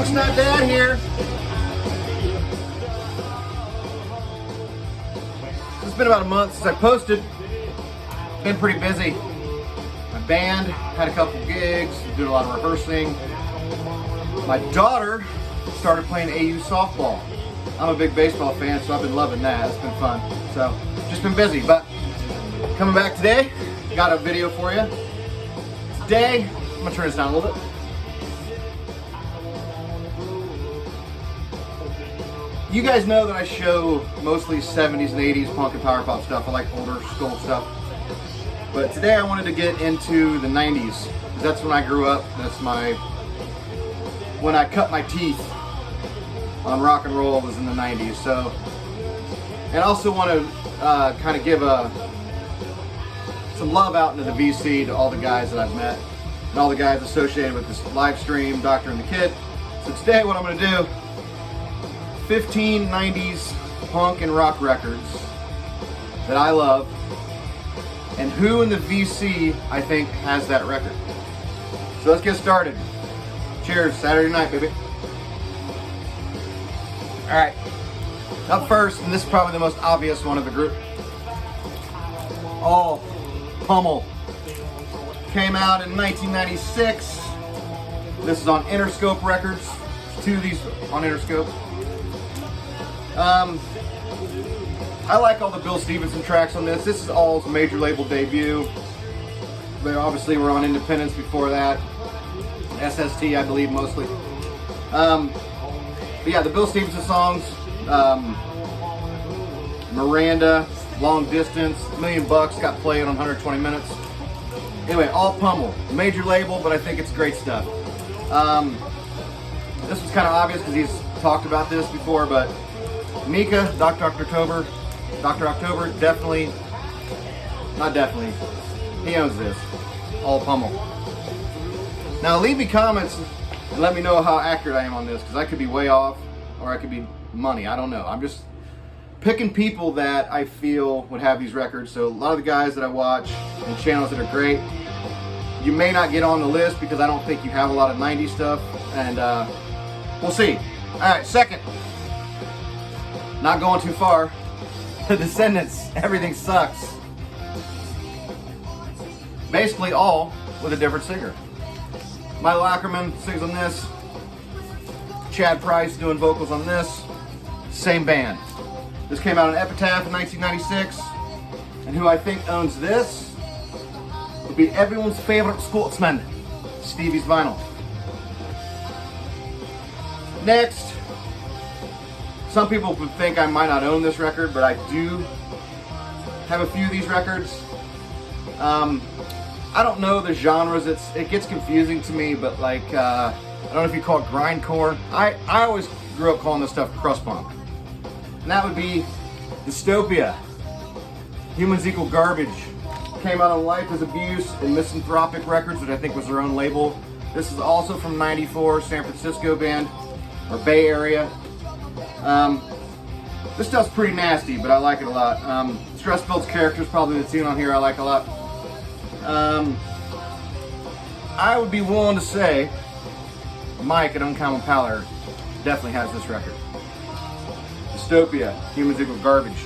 folks, not Dad here. It's been about a month since I posted. Been pretty busy. My band had a couple gigs, doing a lot of rehearsing. My daughter started playing AU softball. I'm a big baseball fan, so I've been loving that. It's been fun. So, just been busy, but coming back today, got a video for you. Today, I'm gonna turn this down a little bit. You guys know that I show mostly 70s and 80s punk and power pop stuff. I like older school stuff. But today I wanted to get into the 90s. That's when I grew up. That's when I cut my teeth on rock and roll was in the 90s. So, and I also want to kind of give some love out into the VC to all the guys that I've met and all the guys associated with this live stream, Doctor and the Kid. So today what I'm going to do, 15 90s punk and rock records that I love, and who in the VC I think has that record. So let's get started. Cheers, Saturday night, baby. All right, up first, and this is probably the most obvious one of the group. Oh, Pummel. Came out in 1996. This is on Interscope Records. Two of these on Interscope. I like all the Bill Stevenson tracks on this. This is all his major label debut. They obviously were on Independence before that. SST, I believe, mostly. But yeah, the Bill Stevenson songs, Miranda, Long Distance, $1 Million got played on 120 Minutes. Anyway, all Pummel. Major label, but I think it's great stuff. This was kind of obvious because he's talked about this before, but Mika, Dr. October, definitely, not definitely, he owns this. All Pummel. Now leave me comments and let me know how accurate I am on this, because I could be way off or I could be money. I don't know. I'm just picking people that I feel would have these records. So a lot of the guys that I watch and channels that are great, you may not get on the list because I don't think you have a lot of 90s stuff, and we'll see. All right, second, not going too far, the Descendants, Everything Sucks. Basically all with a different singer. Milo Ackerman sings on this. Chad Price doing vocals on this. Same band. This came out on Epitaph in 1996. And who I think owns this would be everyone's favorite Scotsman, Stevie's Vinyl. Next, some people would think I might not own this record, but I do have a few of these records. I don't know the genres. It gets confusing to me, but like I don't know if you call it grindcore. I always grew up calling this stuff crust punk, and that would be Dystopia. Humans Equal Garbage came out on Life is Abuse and Misanthropic Records, which I think was their own label. This is also from '94, San Francisco band or Bay Area. This stuff's pretty nasty, but I like it a lot. Stress-Filled Characters, probably the tune on here I like a lot. I would be willing to say Mike at Uncommon Pallor definitely has this record. Dystopia, Humans Equal Garbage.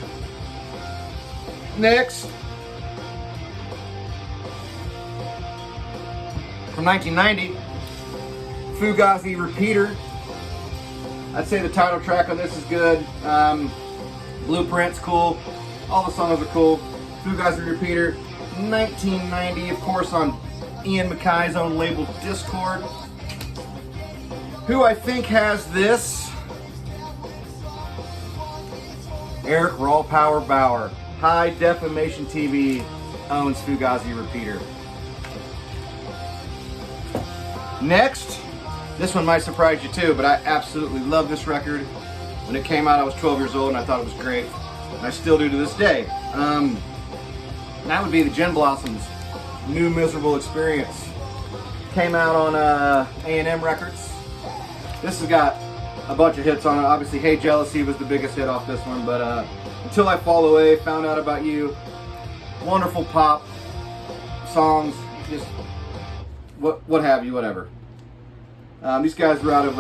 Next, from 1990, Fugazi Repeater. I'd say the title track on this is good. Blueprint's cool. All the songs are cool. Fugazi Repeater. 1990, of course, on Ian MacKay's own label Discord. Who I think has this? Eric Raw Power Bauer. High Defamation TV owns Fugazi Repeater. Next, this one might surprise you too, but I absolutely love this record. When it came out, I was 12 years old and I thought it was great. And I still do to this day. That would be the Gin Blossoms' New Miserable Experience. Came out on A&M Records. This has got a bunch of hits on it. Obviously, Hey Jealousy was the biggest hit off this one, but Until I Fall Away, Found Out About You. Wonderful pop songs, just what have you, whatever. These guys were out of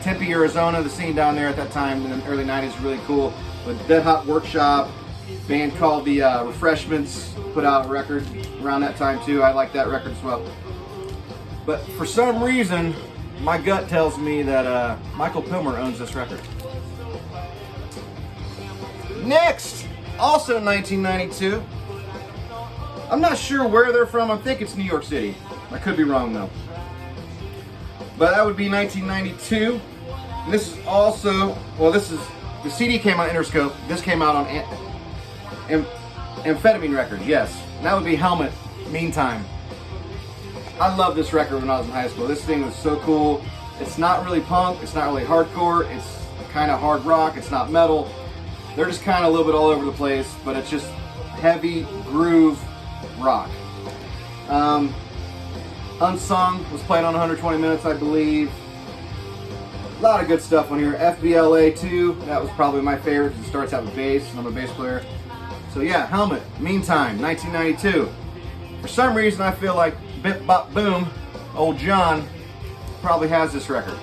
Tempe, Arizona. The scene down there at that time in the early 90s was really cool. With Dead Hot Workshop, band called the Refreshments put out a record around that time too. I like that record as well. But for some reason, my gut tells me that Michael Pilmer owns this record. Next, also 1992. I'm not sure where they're from. I think it's New York City. I could be wrong though. But that would be 1992. And this is also, well, this is, the CD came on Interscope. This came out on Amphetamine Records, yes. And that would be Helmet, Meantime. I loved this record when I was in high school. This thing was so cool. It's not really punk, it's not really hardcore, it's kind of hard rock, it's not metal. They're just kind of a little bit all over the place, but it's just heavy groove rock. Unsung was played on 120 Minutes, I believe. A lot of good stuff on here. FBLA 2, that was probably my favorite because it starts out with bass, and I'm a bass player. So yeah, Helmet, Meantime, 1992. For some reason I feel like Bip Bop Boom, old John, probably has this record.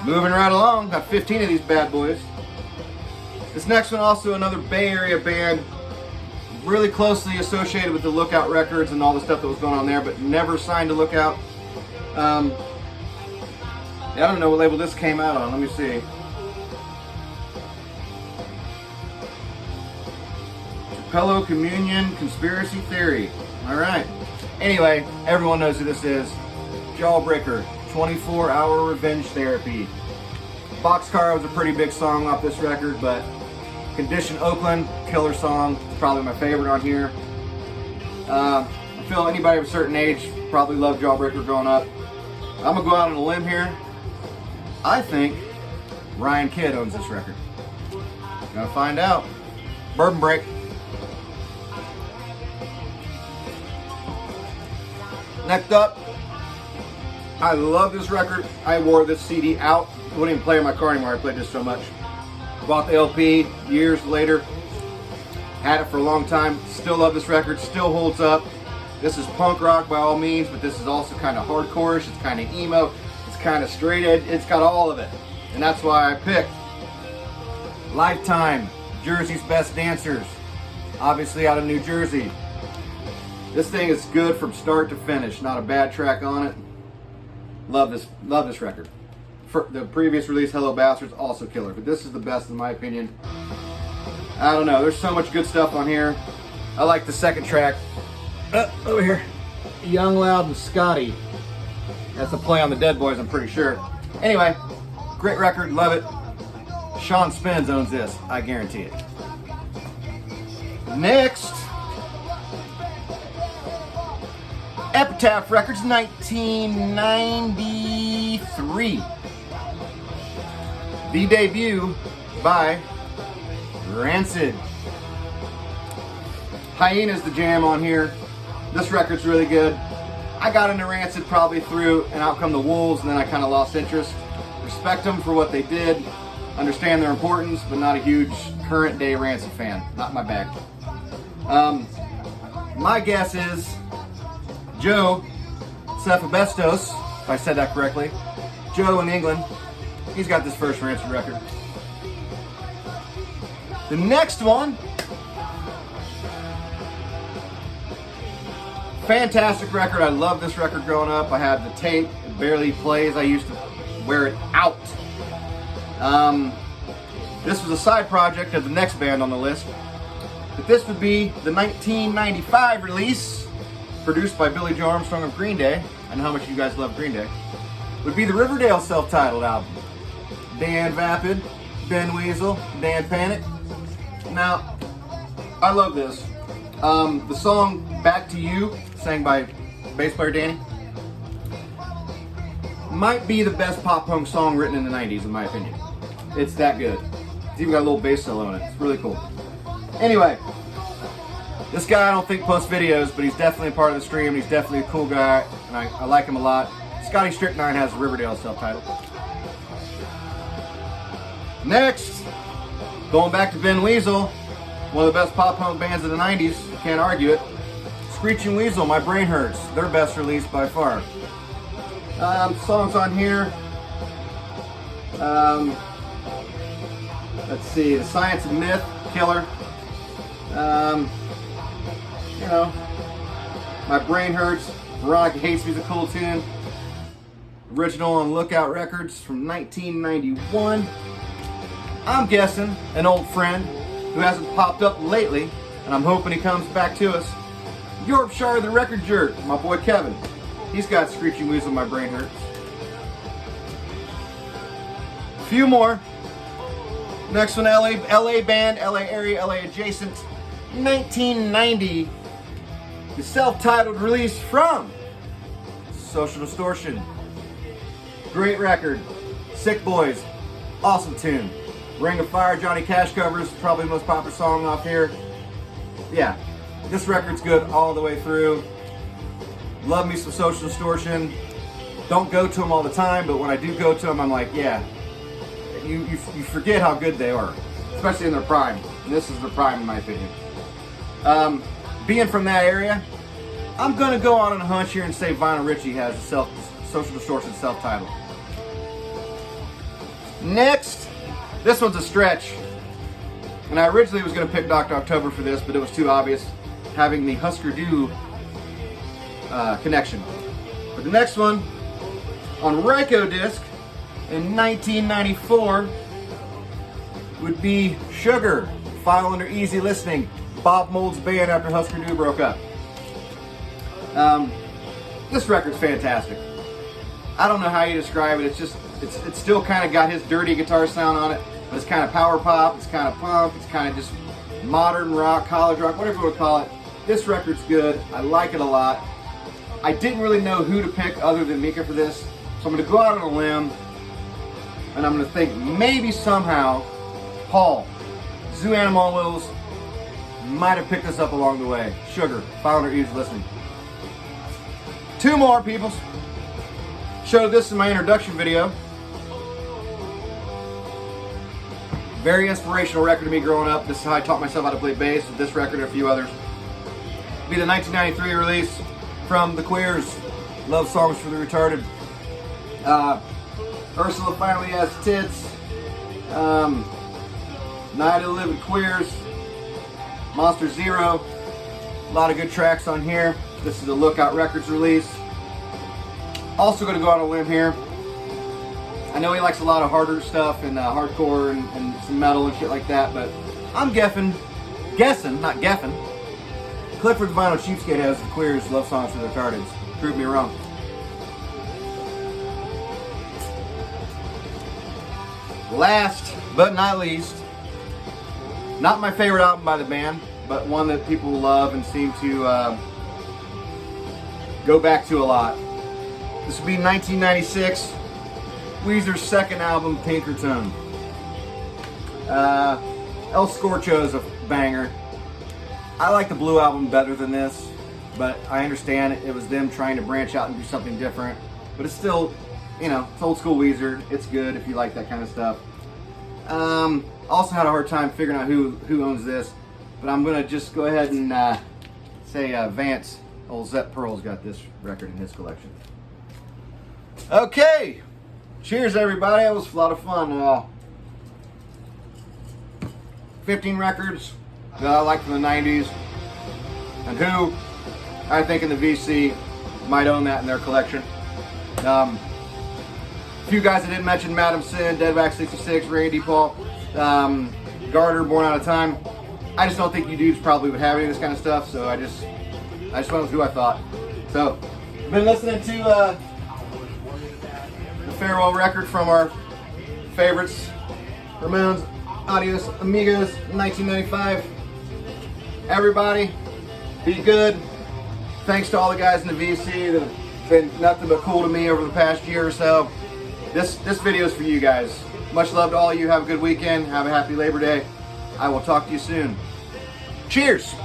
Moving right along, got 15 of these bad boys. This next one also another Bay Area band, really closely associated with the Lookout Records and all the stuff that was going on there, but never signed to Lookout. I don't know what label this came out on, let me see. Capello Communion Conspiracy Theory. Alright. Anyway, everyone knows who this is. Jawbreaker, 24-Hour Revenge Therapy. Boxcar was a pretty big song off this record, but Condition Oakland, killer song. It's probably my favorite on here. I feel anybody of a certain age probably loved Jawbreaker growing up. I'm going to go out on a limb here. I think Ryan Kidd owns this record. Gonna find out. Bourbon break. Next up, I love this record. I wore this CD out. I wouldn't even play in my car anymore. I played this so much. Bought the LP years later. Had it for a long time. Still love this record. Still holds up. This is punk rock by all means, but this is also kind of hardcore-ish. It's kind of emo. It's kind of straight edge. It's got all of it. And that's why I picked Lifetime, Jersey's Best Dancers. Obviously out of New Jersey. This thing is good from start to finish. Not a bad track on it. Love this record. For the previous release, Hello Bastards, also killer. But this is the best in my opinion. I don't know. There's so much good stuff on here. I like the second track. Over here. Young, Loud, and Scotty. That's a play on the Dead Boys, I'm pretty sure. Anyway, great record. Love it. Sean Spence owns this. I guarantee it. Next. Epitaph Records, 1993. The debut by Rancid. Hyena's the jam on here. This record's really good. I got into Rancid probably through And Out Come the Wolves, and then I kind of lost interest. Respect them for what they did. Understand their importance, but not a huge current day Rancid fan. Not my bag. My guess is Joe Cephabestos, if I said that correctly. Joe in England. He's got this first Rancid record. The next one, fantastic record. I love this record growing up. I had the tape. It barely plays. I used to wear it out. This was a side project of the next band on the list. But this would be the 1995 release, produced by Billy Joe Armstrong of Green Day. I know how much you guys love Green Day. Would be the Riverdale self-titled album. Dan Vapid, Ben Weasel, Dan Panic. Now, I love this. The song Back to You, sang by bass player Danny, might be the best pop punk song written in the 90s in my opinion. It's that good. It's even got a little bass solo in it. It's really cool. Anyway, this guy I don't think posts videos, but he's definitely a part of the stream. He's definitely a cool guy, and I like him a lot. Scotty Strychnine has Riverdale self-titled. Next, going back to Ben Weasel, one of the best pop punk bands of the 90s, can't argue it. Screeching Weasel, My Brain Hurts, their best release by far. Songs on here. Let's see, The Science of Myth, killer. You know, My Brain Hurts, Veronica Hates Me is a cool tune. Original on Lookout Records from 1991. I'm guessing an old friend who hasn't popped up lately, and I'm hoping he comes back to us. Yorkshire the Record Jerk, my boy Kevin. He's got Screeching Weasel, My Brain Hurts. A few more. Next one, LA band, LA area, LA adjacent. 1990. The self-titled release from Social Distortion. Great record. Sick Boys. Awesome tune. Ring of Fire, Johnny Cash covers, probably the most popular song off here. Yeah, this record's good all the way through. Love me some Social Distortion. Don't go to them all the time, but when I do go to them, I'm like, yeah. You forget how good they are, especially in their prime. And this is their prime, in my opinion. Being from that area, I'm gonna go on a hunch here and say Vinyl Richie has a Social Distortion self-titled. Next, this one's a stretch. And I originally was gonna pick Dr. October for this, but it was too obvious having the Husker Du connection. But the next one, on Ryko disc in 1994, would be Sugar, file under Easy Listening. Bob Mould's band after Husker Du broke up. This record's fantastic. I don't know how you describe it. It's still kind of got his dirty guitar sound on it, but it's kind of power pop, it's kind of punk, it's kind of just modern rock, college rock, whatever you want to call it. This record's good. I like it a lot. I didn't really know who to pick other than Mika for this, so I'm going to go out on a limb, and I'm going to think maybe somehow Paul, Zoo Animals, might have picked this up along the way. Sugar, file under Easy Listening. Two more, peoples. Showed this in my introduction video. Very inspirational record to me growing up. This is how I taught myself how to play bass with this record and a few others. Be the 1993 release from The Queers, Love Songs for the Retarded. Ursula Finally Has Tits. Night of the Living Queers. Monster Zero. A lot of good tracks on here. This is a Lookout Records release. Also going to go on a limb here. I know he likes a lot of harder stuff and hardcore and some metal and shit like that, but I'm guessing, not geffing. Clifford the Vinyl Cheapskate has The Queers, Love Songs for the Retarded. Prove me wrong. Last but not least, not my favorite album by the band, but one that people love and seem to go back to a lot. This would be 1996, Weezer's second album, Pinkerton. El Scorcho is a banger. I like the Blue album better than this, but I understand it was them trying to branch out and do something different. But it's still, you know, it's old school Weezer. It's good if you like that kind of stuff. Also had a hard time figuring out who owns this, but I'm gonna just go ahead and say Vance, old Zep Pearl's got this record in his collection. Okay, cheers everybody. It was a lot of fun. 15 records that I like from the 90s, and who I think in the VC might own that in their collection. A few guys I didn't mention: Madam Sin, Deadback 66, Randy Paul, Garter, Born Out of Time. I just don't think you dudes probably would have any of this kind of stuff, so I just went with who I thought. So, been listening to the farewell record from our favorites, Ramones, Adios Amigos, 1995. Everybody, be good. Thanks to all the guys in the VC that have been nothing but cool to me over the past year or so. This video is for you guys. Much love to all of you. Have a good weekend. Have a happy Labor Day. I will talk to you soon. Cheers!